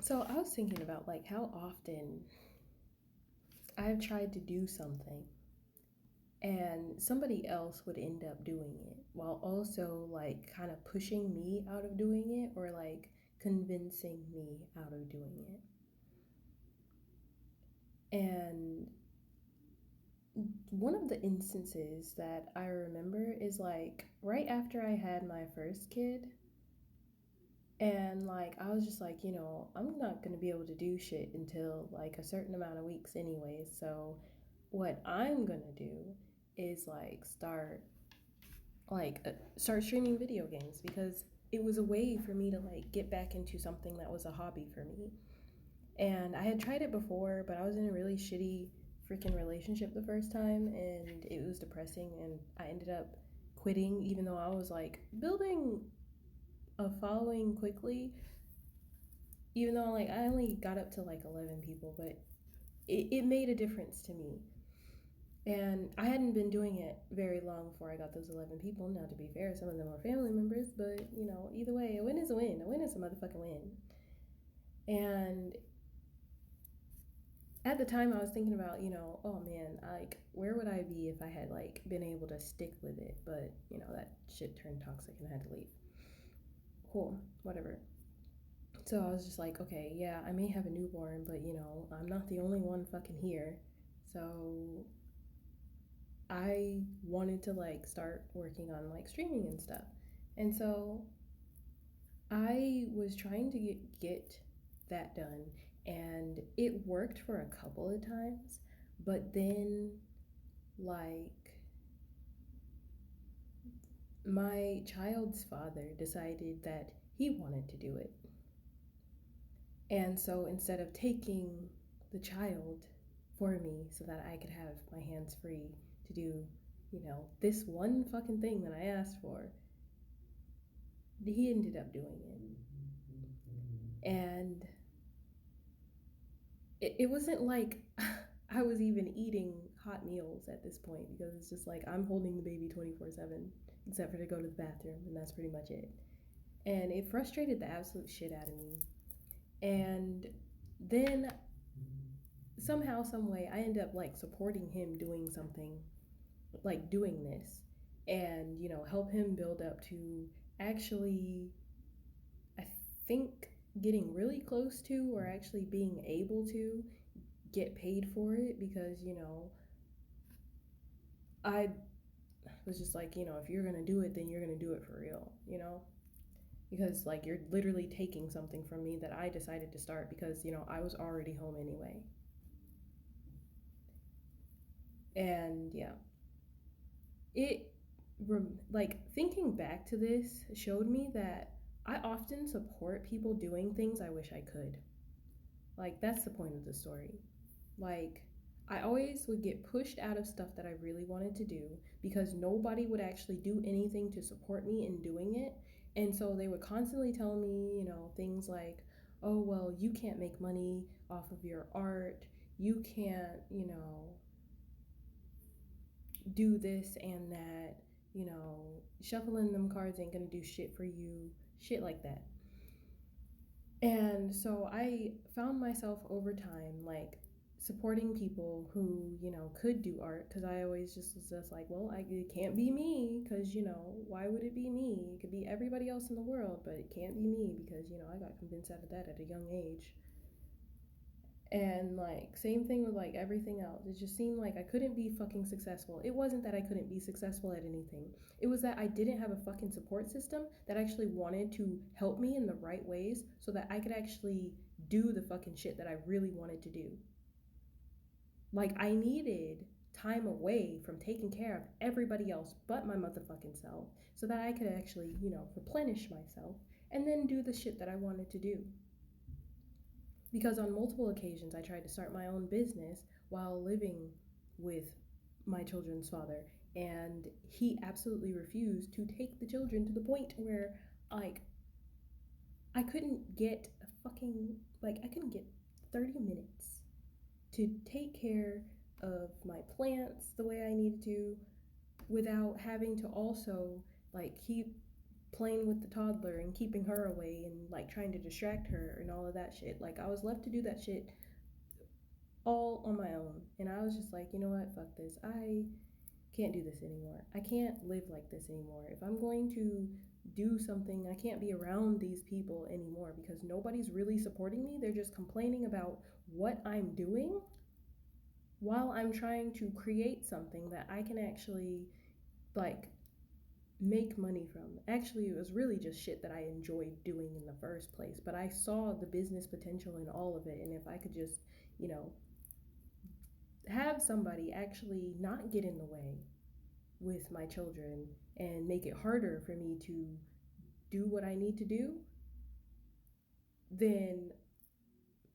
So I was thinking about like how often I've tried to do something and somebody else would end up doing it while also like kind of pushing me out of doing it or like convincing me out of doing it. And one of the instances that I remember is like right after I had my first kid. And like I was just like, I'm not gonna be able to do shit until like a certain amount of weeks anyway. So what I'm gonna do is like start streaming video games because it was a way for me to like get back into something that was a hobby for me. And I had tried it before, but I was in a really shitty freaking relationship the first time and it was depressing and I ended up quitting even though I was like building a following quickly, even though like I only got up to like 11 people, but it made a difference to me. And I hadn't been doing it very long before I got those 11 people. Now, to be fair, some of them were family members, but either way, a win is a win. A win is a motherfucking win. And at the time, I was thinking about, oh man, like, where would I be if I had like been able to stick with it? But, that shit turned toxic and I had to leave. Cool, whatever. So I was just like, okay, yeah, I may have a newborn, but I'm not the only one fucking here. So I wanted to like start working on like streaming and stuff. And so I was trying to get that done and it worked for a couple of times, but then like my child's father decided that he wanted to do it. And so instead of taking the child for me so that I could have my hands free to do, this one fucking thing that I asked for, he ended up doing it. And it wasn't like I was even eating hot meals at this point because it's just like I'm holding the baby 24/7, except for to go to the bathroom, and that's pretty much it. And it frustrated the absolute shit out of me. And then somehow, some way, I end up like supporting him doing something, like doing this, and help him build up to actually, I think, getting really close to or actually being able to get paid for it because I was just like, if you're gonna do it, then you're gonna do it for real. Because like you're literally taking something from me that I decided to start because I was already home anyway. And yeah, it like thinking back to this showed me that I often support people doing things I wish I could. Like that's the point of the story. Like I always would get pushed out of stuff that I really wanted to do because nobody would actually do anything to support me in doing it. And so they would constantly tell me, things like, "Oh, well, you can't make money off of your art. You can't, do this and that, shuffling them cards ain't gonna do shit for you, shit like that." And so I found myself over time, like, supporting people who, could do art because I always just was just like, well, it can't be me because, why would it be me? It could be everybody else in the world, but it can't be me because, I got convinced out of that at a young age. And like same thing with like everything else. It just seemed like I couldn't be fucking successful. It wasn't that I couldn't be successful at anything. It was that I didn't have a fucking support system that actually wanted to help me in the right ways so that I could actually do the fucking shit that I really wanted to do. Like I needed time away from taking care of everybody else but my motherfucking self so that I could actually, replenish myself and then do the shit that I wanted to do. Because on multiple occasions I tried to start my own business while living with my children's father, and he absolutely refused to take the children to the point where like I couldn't get a fucking like I couldn't get 30 minutes to take care of my plants the way I needed to without having to also like keep playing with the toddler and keeping her away and like trying to distract her and all of that shit. Like I was left to do that shit all on my own. And I was just like, you know what? Fuck this. I can't do this anymore. I can't live like this anymore. If I'm going to do something, I can't be around these people anymore because nobody's really supporting me. They're just complaining about what I'm doing while I'm trying to create something that I can actually like make money from. Actually, it was really just shit that I enjoyed doing in the first place, but I saw the business potential in all of it. And if I could just, you know, have somebody actually not get in the way with my children and make it harder for me to do what I need to do, then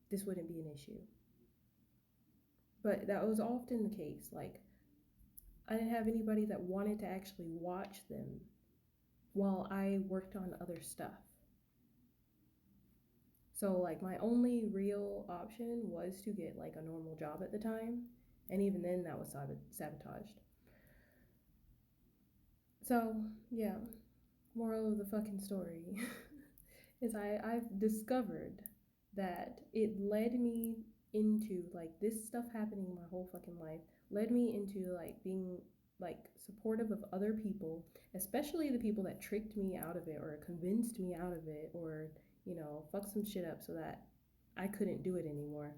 this wouldn't be an issue. But that was often the case. Like, I didn't have anybody that wanted to actually watch them while I worked on other stuff. So, like, my only real option was to get, like, a normal job at the time. And even then, that was sabotaged. So, yeah, moral of the fucking story is I've discovered that it led me into like this stuff happening my whole fucking life led me into like being like supportive of other people, especially the people that tricked me out of it or convinced me out of it or, you know, fucked some shit up so that I couldn't do it anymore.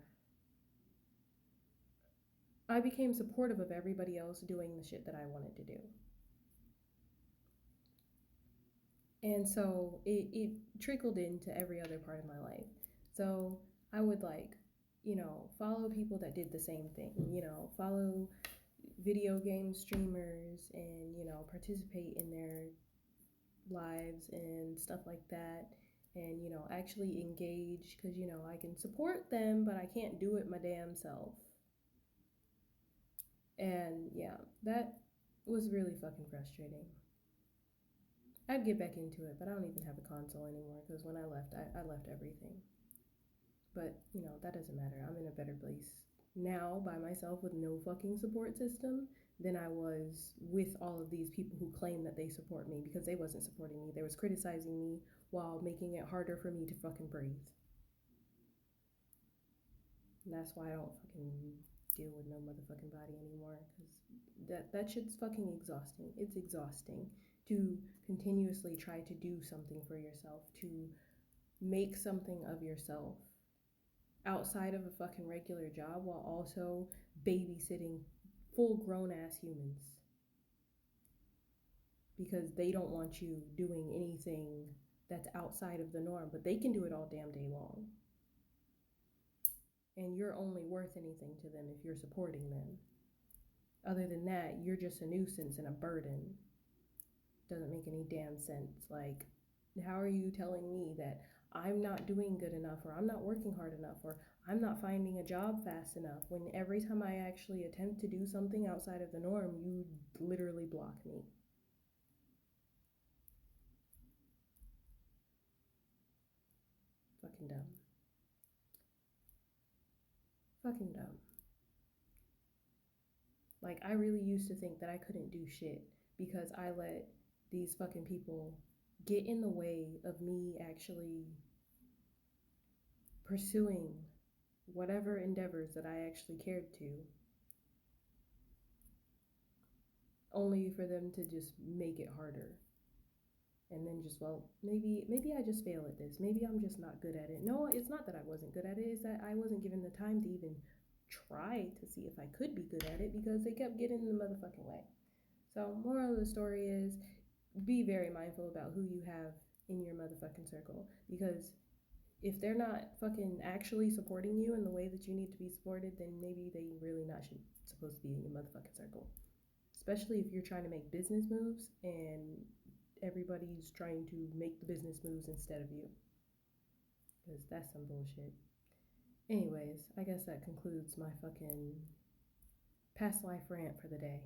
I became supportive of everybody else doing the shit that I wanted to do. And so it trickled into every other part of my life. So I would like, you know, follow people that did the same thing, you know, follow video game streamers and, you know, participate in their lives and stuff like that. And, you know, actually engage because, you know, I can support them, but I can't do it my damn self. And yeah, that was really fucking frustrating. I'd get back into it, but I don't even have a console anymore because when I left, I left everything. But, you know, that doesn't matter. I'm in a better place now by myself with no fucking support system than I was with all of these people who claim that they support me because they wasn't supporting me. They was criticizing me while making it harder for me to fucking breathe. And that's why I don't fucking deal with no motherfucking body anymore because that shit's fucking exhausting. It's exhausting to continuously try to do something for yourself, to make something of yourself outside of a fucking regular job while also babysitting full grown ass humans because they don't want you doing anything that's outside of the norm, but they can do it all damn day long. And you're only worth anything to them if you're supporting them. Other than that, you're just a nuisance and a burden. Doesn't make any damn sense. Like, how are you telling me that I'm not doing good enough or I'm not working hard enough or I'm not finding a job fast enough when every time I actually attempt to do something outside of the norm, you literally block me? Fucking dumb. Fucking dumb. Like, I really used to think that I couldn't do shit because I let these fucking people get in the way of me actually pursuing whatever endeavors that I actually cared to, only for them to just make it harder. And then just, well, maybe I just fail at this. Maybe I'm just not good at it. No, it's not that I wasn't good at it. It's that I wasn't given the time to even try to see if I could be good at it because they kept getting in the motherfucking way. So, moral of the story is be very mindful about who you have in your motherfucking circle because if they're not fucking actually supporting you in the way that you need to be supported, then maybe they really not should supposed to be in your motherfucking circle. Especially if you're trying to make business moves and everybody's trying to make the business moves instead of you. Because that's some bullshit. Anyways, I guess that concludes my fucking past life rant for the day.